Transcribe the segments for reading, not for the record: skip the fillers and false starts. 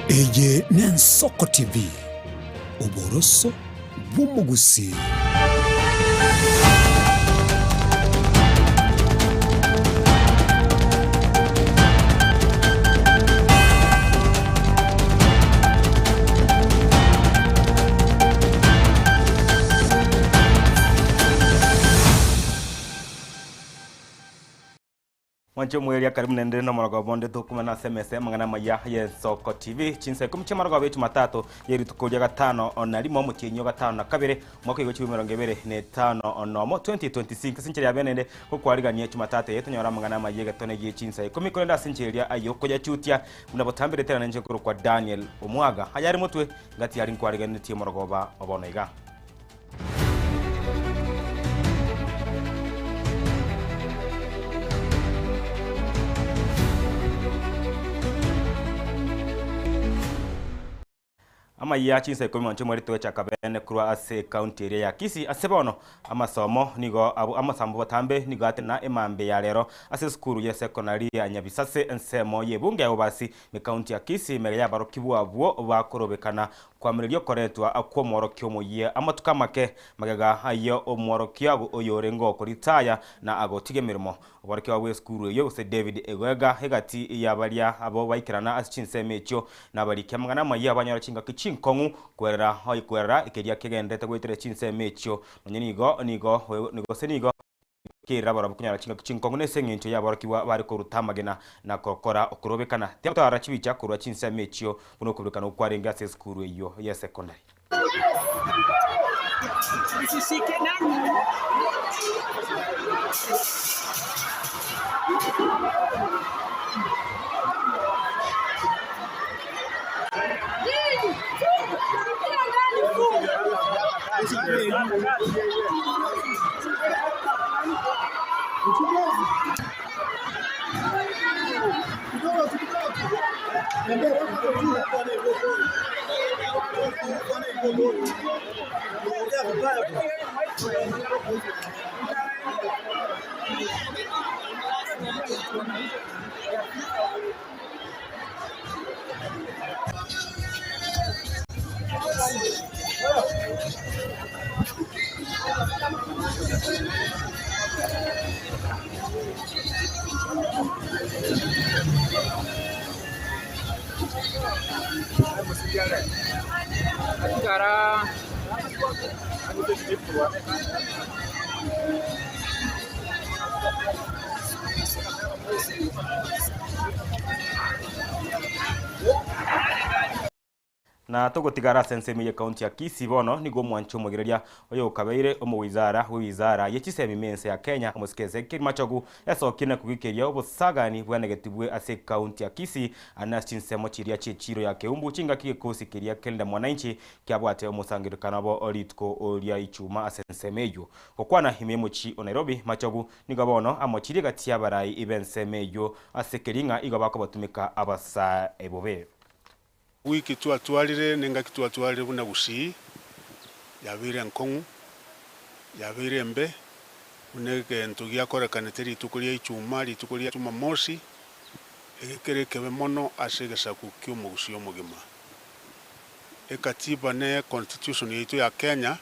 Eye n'Ensoko TV oboroso bw'umugusi. Wancho mweli karibu nende na maraga bonde dokuma na SMS mangana maya y'Ensoko TV chinse kumche maraga betu matatu yeri tukoja gatano na limo mutinyo gatano na kabere mwaka yigo chibimerongo ebere ne tano no 2026 sincheri yabenende ko kwarigania chumatatu yetu nyora mangana maya gatone ye chinse kumikorenda sincheri ayo koja chutia unabotambire tena nje kuro kwa Daniel Omwaga hayari mutwe ngati yari nkwarigania tie maraga ba obonoiga. Ama ya chinse komi mancho mwari tuwe chakabene kurwa ase county area ya Kisii asebono amasomo nigo abu amasambo batambe nigo ate na emambe ya lero ase skuru ya secondary ya Nyabisase ensemo yebunge abo basi me county ya Kisii mere ya barokibu abuo bakorobekana kwa mrilio koretwa akwo morokyo moye amatuka make magaga ayo omorokyo ago oyorengo koritaya na agotige mirimo oborokyo awe skuru yo se David Egwega hegati ya balia abo baikirana ase chinse mecho na bali kyamangana maye abanyora chinga kinkongu kwera hoy kwera ikeria kegendete gwitere chinse mecho nigo senigo kira bara bukunyara kinkongu nesengincho ya barakiwa bari ko rutamagena na kokora okurobekana tyato arachibicha kurwa chinse mecho buno kubekana ukwarenga se skuru iyo ya secondary. Na togotigara sensemi ya county ya Kisii bono nigo mwancho mugireria oyo kabeire wizara yechisemi mense ya Kenya omusikeze kimachogu yasokina kugikeria obusagani bwanegetibwe ase county ya Kisii anachinsemo chiria chechiro ya keumbu chinga kikosi kiria kenda mwananchi kyabwate omusangirikana bo olitko oria ichuma ase nsemeyo okwana himemuchi o Nairobi machogu nigo bono amochiri gatia barai ibensemeyo ase keringa igo bakobatumika abasa ebobe. Wiki twatwarire nenga kitwatwarire buna Busii yabire nkongu yabire embe unege ntugia korekanete ritukuria ichuma ritukuria chuma mosi egekere kebe mono asegesa kukyo mugusi omugima ekatiba ne constitution yitu ya Kenya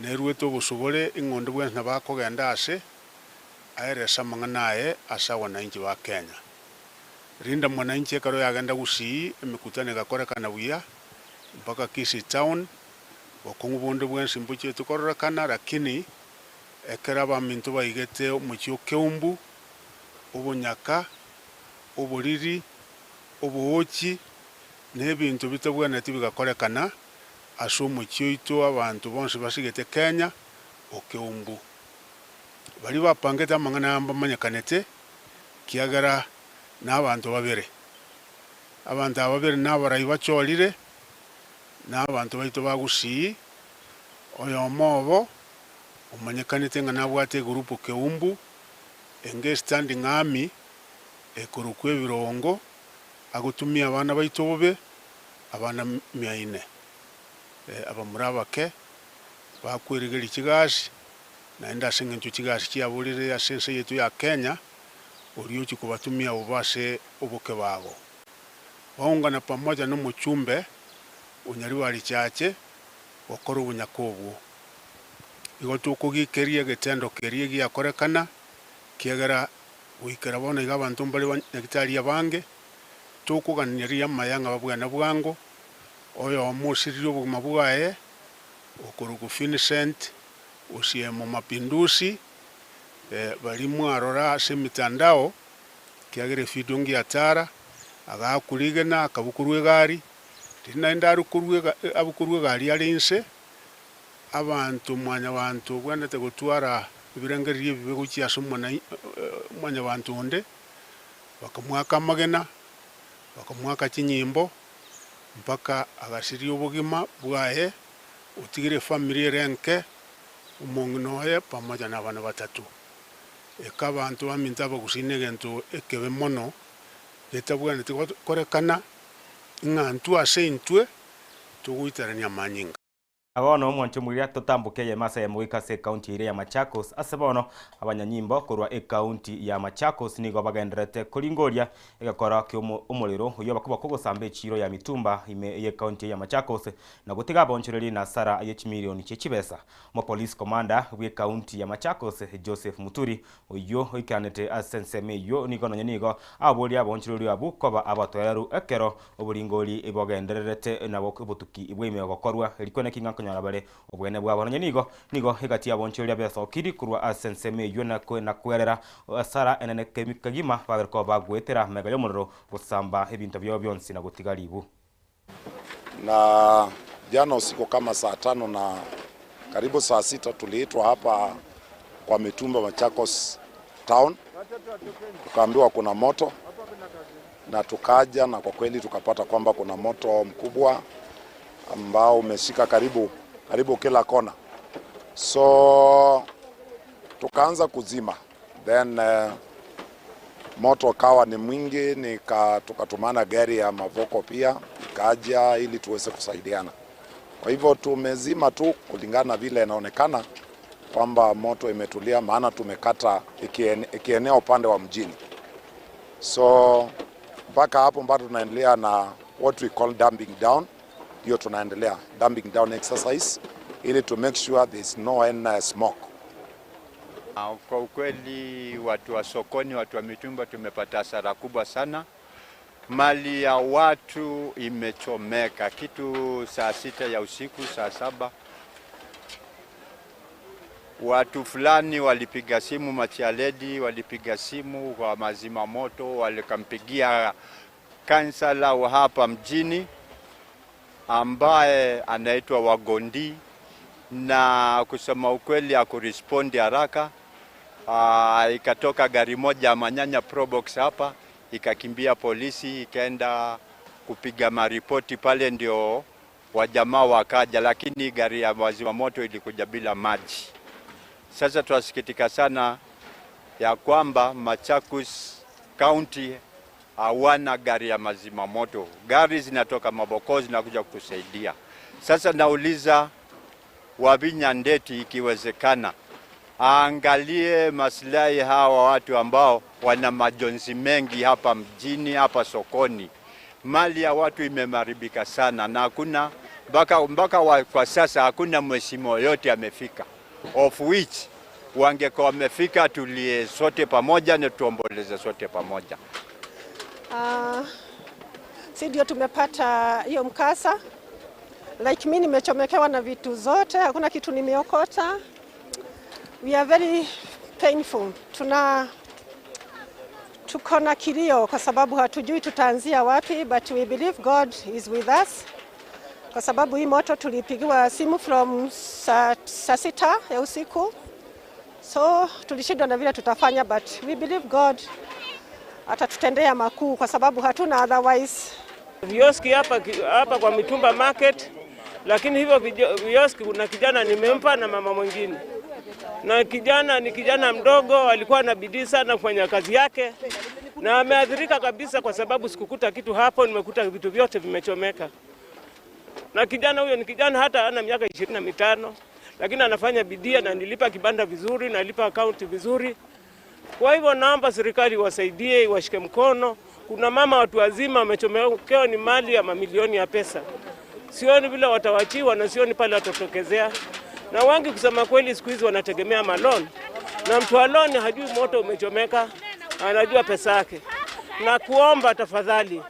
nerueto busubore ingondo bwenna bakogenda ase aeresa manganae asa wananchi wa Kenya. Rinda mwananchi karo yagenda Busii emikutane gakorekana buya mpaka Kisii town bokungu bonde bwensi mbuche tukorekana lakini ekeraba mintu baigete muchyo keumbu obunyaka oburiri obuochi nebintu bitabwana tibigakorekana aso muchyo ito abantu bonse basigete Kenya okeumbu bali bapangeta mangana ambanyakanete kiagara n'abantu babere n'abarayi bacholire n'abantu baito bagusii oyo mobo omanyekanite nga nabwate grupu keumbu enge standing army ekurukwe birongo agutumia abana baito bobe abana 400 abamurabake bakwirigeri kigasi naenda singa ncho kigasi kyabulire asense yetu ya Kenya oriyo kikubatumia ubase obuke bago waungana pamoja n'umuchumbe unyari wari chache gukora ubunyakobwo igo tukugikerie getendo kerie giakorekana kiagera wikera bona iga abantu mbali nyagitari abange tukuganiria mayanga babwana bwango oyo omusiririo buguma bwae okurugu Vincent usie mu mapinduzi bali mwarora se mitandao kiagere video ngiatara agakurigena akabukurwe gari tinaenda abukurwe gari alinse abantu mwanya bantu bwanete gutwara ibirengerie bibe gukiasha mwanya bantu onde bakamwaka magena bakamwaka kinyimbo mpaka agasiri ubugima bwae utigire family renke umongnoye pamoja na bana batatu ekabantu baminta bagusine gento ekebe mono getabwana tikorekana ngantu asentwe tuguitarania manyinga abono mwancho muria tutambukeye masa ya mwikase county ire ya Machakos asebono abanyanyimbo kurwa county ya Machakos nigo bagenderete kuringoria igakora ki umuriro uyo bakuba kugusamba iciro ya mitumba ime ye county ya Machakos na gutiga bonchireri na sara ye milioni cy'ikibesa mo police commander we county ya Machakos Joseph Muturi uyo ikanete asenseme yo nigo nanyanigo aboli abonchireri abukoba abatoyaru ekero uburingori ibogenderete nabo kubutuki ibweme gokorwa likone kinga nyarabare obwene bwabonye nigo hegati abonchirya besokiri kurwa asenseme yona ko na kwerera asara enene kemikagima baberko bagwetera mega yomuriro gusamba ebintu byo byonsi na gutigaribu. Na jana usiku kama saa 5 na karibu saa 6 tuliitwa hapa kwa Mitumba Machakos town, tukaambiwa kuna moto na tukaja, na kwa kweli tukapata kwamba kuna moto mkubwa ambao umeshika karibu kila kona. So tukaanza kuzima, then moto kawa ni mwingi, tukatumana gari ya Mavoko pia ikaja ili tuweze kusaidiana. Kwa hivyo tumezima tu kulingana vile inaonekana kwamba moto imetulia, maana tumekata ikienea upande wa mjini. So mpaka hapo bado tunaendelea na what we call damping down. Hiyo tunaendelea damping down exercise ili to make sure there is no any smoke. Kwa ukweli watu wa sokoni, watu wa mitumba tumepata hasara kubwa sana. Mali ya watu imechomeka kitu saa 6 ya usiku, saa 7. Watu fulani walipiga simu, Machialedi walipiga simu kwa mazima moto, walikampigia kansala wa hapa mjini ambaye anaitwa Wagondi, na kusema ukweli hakurespondi haraka. Ikatoka gari moja Manyanya Probox hapa, ikakimbia polisi, ikaenda kupiga maripoti pale, ndio wajamaa wakaja, lakini gari ya wazima moto ilikuja bila maji. Sasa tunasikitika sana ya kwamba Machakos County hawana gari ya mazima moto. Gari zinatoka Mabokozi na kuja kutusaidia. Sasa nauliza Wavinya Ndeti ikiwezekana angalie maslahi hawa watu ambao wana majonzi mengi hapa mjini, hapa sokoni. Mali ya watu imemaribika sana na hakuna mpaka kwa sasa hakuna mheshimiwa yote amefika, of which wangekuwa wamefika tulie sote pamoja na tuomboleze sote pamoja. Si ndio tumepata hiyo mkasa. Like mimi nimechomekewa na vitu zote, hakuna kitu nimeokota. We are very painful. Tuko na kilio kwa sababu hatujui tutaanzia wapi, but we believe God is with us. Kwa sababu hii moto tulipigiwa simu from saa 6 ya usiku. So tulishindwa na vile tutafanya, but we believe God atatutendea makuu kwa sababu hatuna otherwise. Vioski hapa kwa Mitumba Market, lakini hivyo vioski kuna kijana nimempa na mama mwingine. Na kijana ni kijana mdogo, alikuwa na bidii sana kufanya kazi yake na ameathirika kabisa kwa sababu sikukuta kitu hapo, nimekuta vitu vyote vimechomeka. Na kijana huyo ni kijana hata ana miaka 25, lakini anafanya bidii na nilipa kibanda vizuri, na nilipa account vizuri. Kwa hivyo naomba serikali wasaidie, washike mkono, Kuna mama watu wazima wamechomekewa ni mali ya mamilioni ya pesa. Sioni vile watawachiwa na sioni pale watatokezea. Na wengi kusema kweli siku hizi wanategemea malon. Na mtu wa loan hajui moto umechomeka, anajua pesa yake. Na kuomba tafadhali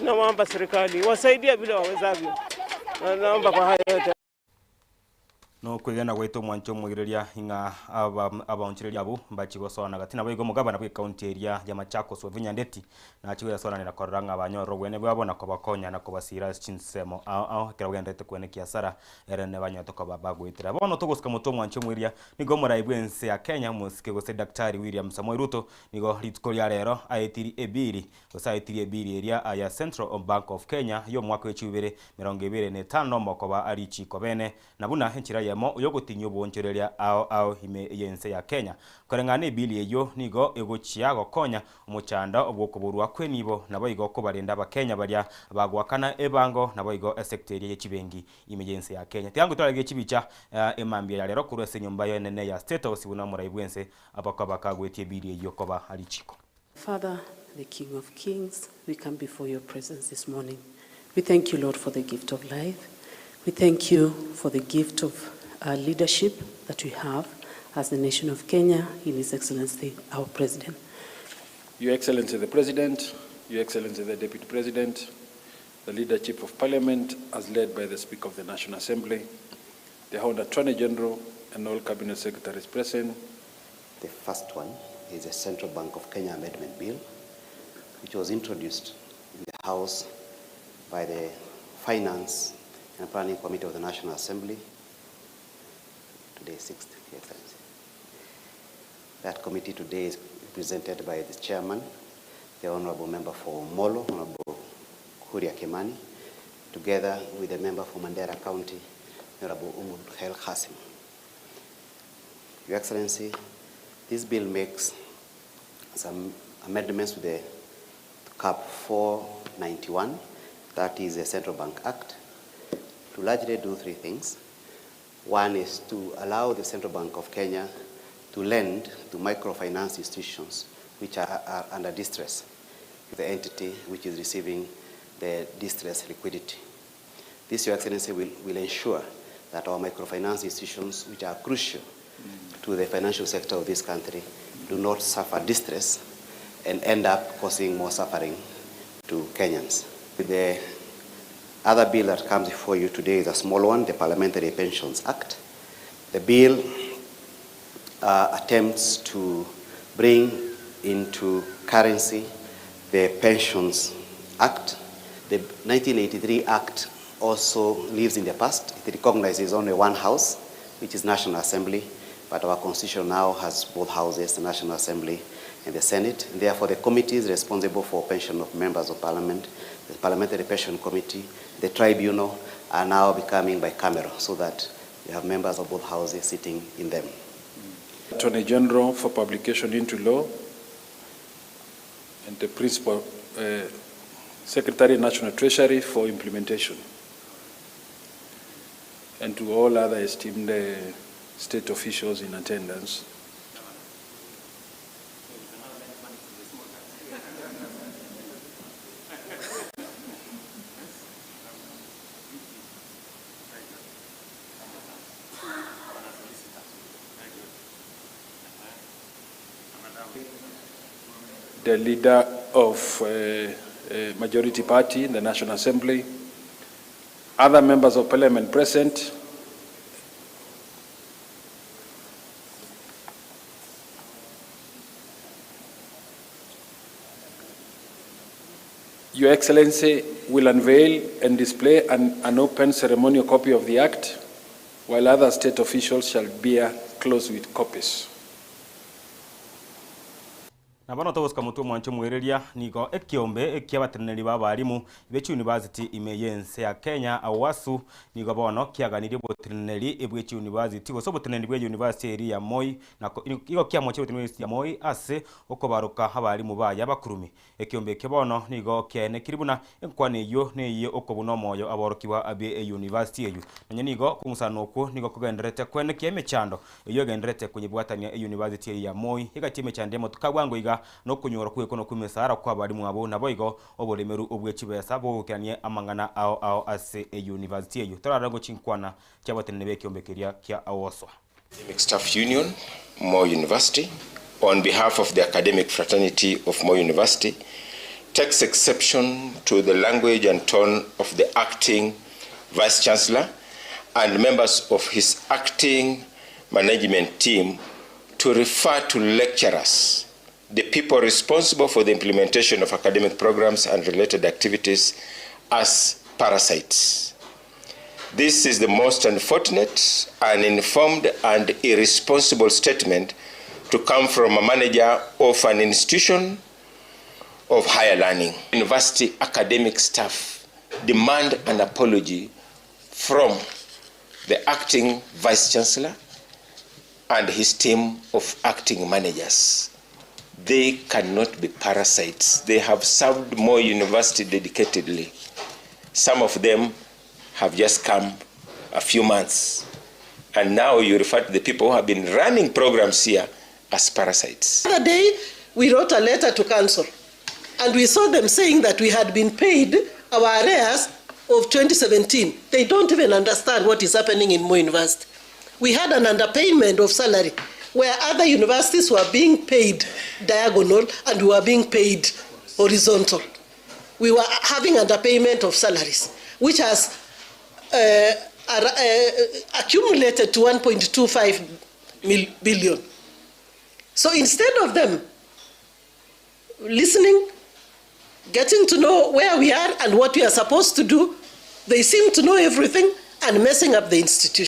naomba serikali wasaidie vile wawezavyo. Na naomba kwa haya yote. No kwigana gwitu mwancho mwigireria inga abaonchireria abu mbachi gosona gatina baigo mugabana bwe county area ya Machakos Wavinya Ndeti na chigo yasona ni nakoranga abanyoro gwene bwabona ko bakonya na ko basira chinsemo ao kera bwendete kwene kiasara erene banyoto ko babagwitira bono tugusika muto mwancho mwiria nigo muraibwe nse ya Kenya musike gose Daktari William Samoei Ruto nigo ritko lya rero aitiri ebiri gosaitiri ebiri area ya Central Bank of Kenya yo mwaka wa 2025 mokoba arichi ko bene na buna henchira yamo yogotinyo bonchereria ao hime yense ya Kenya korengane bili eyo nigo egochiago konya omuchanda obwokoburwa kwenibo nabo igo ko barinda ba Kenya baria bagwakana ebango nabo igo secretary yechibengi ime yense ya Kenya tiangu twalege chibicha emambia ya rero kurese nyumba yo nene ya State House buna muraibwense abako bakagwetie bili eyo koba alichiko. Father, the King of Kings, we come before your presence this morning. We thank you, Lord, for the gift of life. We thank you for the gift of leadership that we have as the nation of Kenya, in His Excellency, our President. Your Excellency the President, Your Excellency the Deputy President, the leadership of Parliament as led by the Speaker of the National Assembly, the Honourable Attorney General and all Cabinet Secretaries present. The first one is the Central Bank of Kenya Amendment Bill, which was introduced in the House by the Finance and Planning Committee of the National Assembly. Today is 6th, Your Excellency. That committee today is represented by the chairman, the Honorable Member for Molo, Honorable Kuria Kimani, together with the member for Mandera County, Honorable Umud Khail Qasim. Your Excellency, this bill makes some amendments to the CAP 491, that is the Central Bank Act, to largely do three things. One is to allow the Central Bank of Kenya to lend to microfinance institutions which are under distress, the entity which is receiving the distress liquidity. This, Your Excellency, will ensure that our microfinance institutions, which are crucial to the financial sector of this country, do not suffer distress and end up causing more suffering to Kenyans. The other bill that comes before you today is a small one, the Parliamentary Pensions Act. The bill attempts to bring into currency the Pensions Act. The 1983 Act also lives in the past. It recognizes only one house, which is National Assembly, but our Constitution now has both houses, the National Assembly and the Senate. And therefore, the committees responsible for pension of members of Parliament, the Parliamentary Pension Committee, the Tribunal, are now becoming bicameral, so that you have members of both houses sitting in them. Attorney General for publication into law, and the Principal Secretary National Treasury for implementation, and to all other esteemed state officials in attendance. The leader of majority party in the National Assembly, other members of Parliament present, Your Excellency will unveil and display an open ceremonial copy of the Act, while other state officials shall bear close with copies. Na bano togosika mutu mwancho mwereria nigo ekiombe ekiabateneri babarimu bechi university imeyense ya Kenya awasu nigo bono kiaganiri boteneri ebwechi university go soboteneri bwe university eri ya Moi na igo kiamoche university ya Moi ase okobaruka abarimu baya bakurumi ekiombe kebono nigo kiene kiribuna enkwane yo neye okobuno moyo aborokiwa abe university eyu nanye nigo kumusano okwo nigo kugenderete kwene kiemechando eyo genderete kwenye bwatania university ya Moi igati emechande motukagwango iga gukira no kunyora kwe kono kumesara kwa barimu abo naboigo oboremeru obwechibesa bogukiranie amangana ao ase university eyo torarago chinkwana cyabatene bekyombekeria kya awoswa. Academic Staff Union, Moi University, on behalf of the academic fraternity of Moi University, takes exception to the language and tone of the acting Vice-Chancellor and members of his acting management team to refer to lecturers, the people responsible for the implementation of academic programs and related activities, as parasites. This is the most unfortunate, uninformed, and irresponsible statement to come from a manager of an institution of higher learning. University academic staff demand an apology from the acting Vice-Chancellor and his team of acting managers. They cannot be parasites. They have served Moi University dedicatedly. Some of them have just come a few months, and now you refer to the people who have been running programs here as parasites. The other day, we wrote a letter to council, and we saw them saying that we had been paid our arrears of 2017. They don't even understand what is happening in Moi University. We had an underpayment of salary, where other universities were being paid diagonal and we were being paid horizontal. We were having underpayment of salaries, which has accumulated to 1.25 billion. So instead of them listening, getting to know where we are and what we are supposed to do, they seem to know everything and messing up the institution.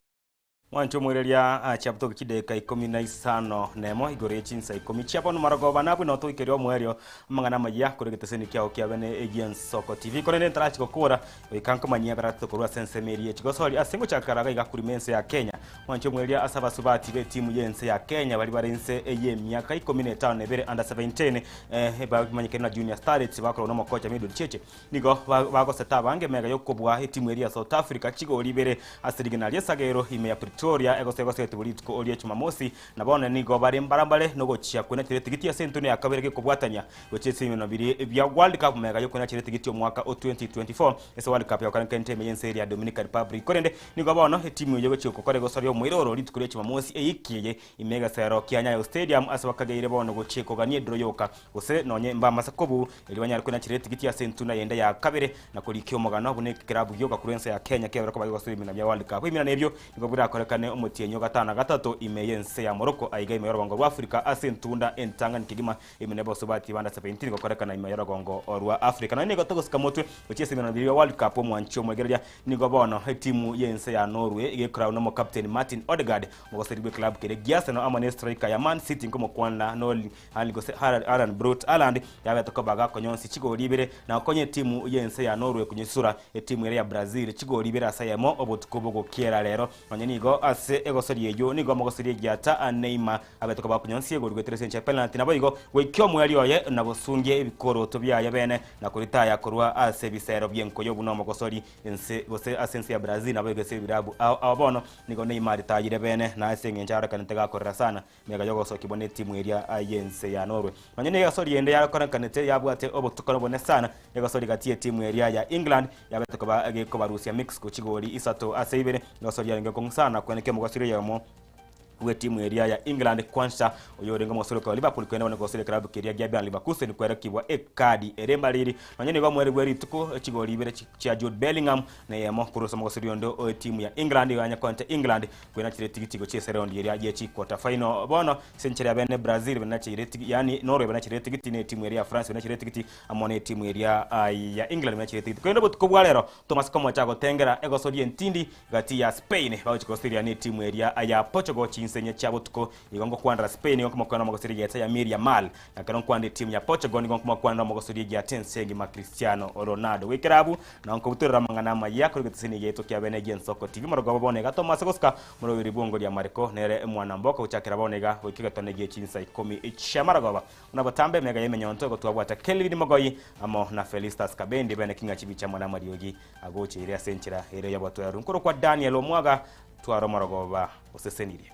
Wancho mwereria chapto kideka 15 nemo igore chinsa 10 chapo no maragoba nabu no to ikerio mwerio mangana maya kuregeteseni kyao kyabene Egian Soko TV konene trachi kokora ikanko manyia barato korwa sense merie chigosori asengo chakaraga igakurimense ya Kenya. Wancho mwereria asaba subati be timu yense ya Kenya bali barense eye myaka 15 nebere under 17 ba manyikena junior starlets bakoro no mokocha middle cheche nigo bago setabange mega yokobwa timu eria South Africa chigori bere asiriginal yesagero ime ya Victoria egose tibulitko olie chumamosi na bona nigo bari mbarambale no gochia kwena tigiti ya sentune yakabere kubwatanya gochese imeno biri bya World Cup mega yokona tigiti yo mwaka 2024 ese World Cup yakana kente meyense ya Dominican Republic korende nigo bona timu yo gochio kokore gosorio mwiroro litkulie chumamosi eikiye imega sero Kianyayo Stadium asabakageire bona gochiko ganie droyoka gose nonye mba masakobu eliwanya kwena tigiti ya sentune yenda ya kabere na kulikyo mogano bune kirabu yoga kurensa ya Kenya kebera ko bagosori mina bya World Cup imina nebyo nigo bura korekane omutienyo gatana gatatu imeyense ya Morocco aiga ime yorongo rwa Africa asentunda entanga nikigima imenebo sobati banda 17 go korekana ime yorongo rwa Africa na nigo togosika motwe gochese mina bya World Cup omwancho mwegereja nigo bono timu yense ya Norway ige crown no captain Martin Odegaard mogoseribe club kere giase no amane striker ya Man City ngomo kwana no ali gose Alan Brot Aland yabe tokobaga konyonsi chigo libere na konye timu yense ya Norway kunyesura timu ya Brazil chigo libere asayemo obotukobo go kiera lero nigo ase egosori ejo nigo mogosori gyata Neymar abetoka bakunyonsi ego rweteresencha penalty nabo igo wekyo mwali oye nabosungie ibikoro to bya bene na kuritaya korwa ase bisero byenko buno mogosori ense gose asense ya Brazil nabo igese birabu abono nigo Neymar tayire bene na ase ngenjara kanetega korera sana mega yogo so kibone timu eria ayense ya Norway manyene yasori ende ya kora kanete yabwate obotuko bone sana egosori gatie timu eria ya England yabetoka ba ko Barusia Mexico chigori isato ase ibere ngosori yange sana kweneke mugosiri yamo we timu eria ya England kwanza oyorenga mosoro kwa Liverpool kwenda wana gosiri club keria gya Leverkusen ni kwera kibwa ekadi eremba liri nanyene kwa mwere gweri tuko chigoli bere cha Jude Bellingham na yamo kurosa mugosiri yondo timu ya England yanya kwanta England kwena chire tigitigo chese round eria yechi quarter final bono century ya bene Brazil bena chire tigiti yani Norway bena chire tigiti ne timu eria France bena chire tigiti amone timu eria ya England bena chire tigiti kwenda botuko bwalero Thomas Komo chago tengera egosori entindi gati ya Spain bawo chikosiri ne timu eria ya Portugal senye chabo tuko igongo kwandra Spain igongo mokwana mogosiri ya Miriam Mal na karon kwande timu ya Portugal igongo kwandra mogosiri ya Tensengi ma Cristiano Ronaldo wekerabu na onko butura mangana maya ko getsini yeto kya bene Egian Soko TV morogo bonega to masagoska moro wiribongo ya Mariko nere mwana mboko uchakira bonega wekigatone giye chinsa 10 chamaragoba unabatambe mega yemenyonto go twabwata Kelvin Mogoyi amo na Felistas Kabendi bene kinga chibicha mwana mariogi agoche ile asenchira ile yabwatu ya runkoro kwa Daniel Omwaga twaro morogoba osesenirie.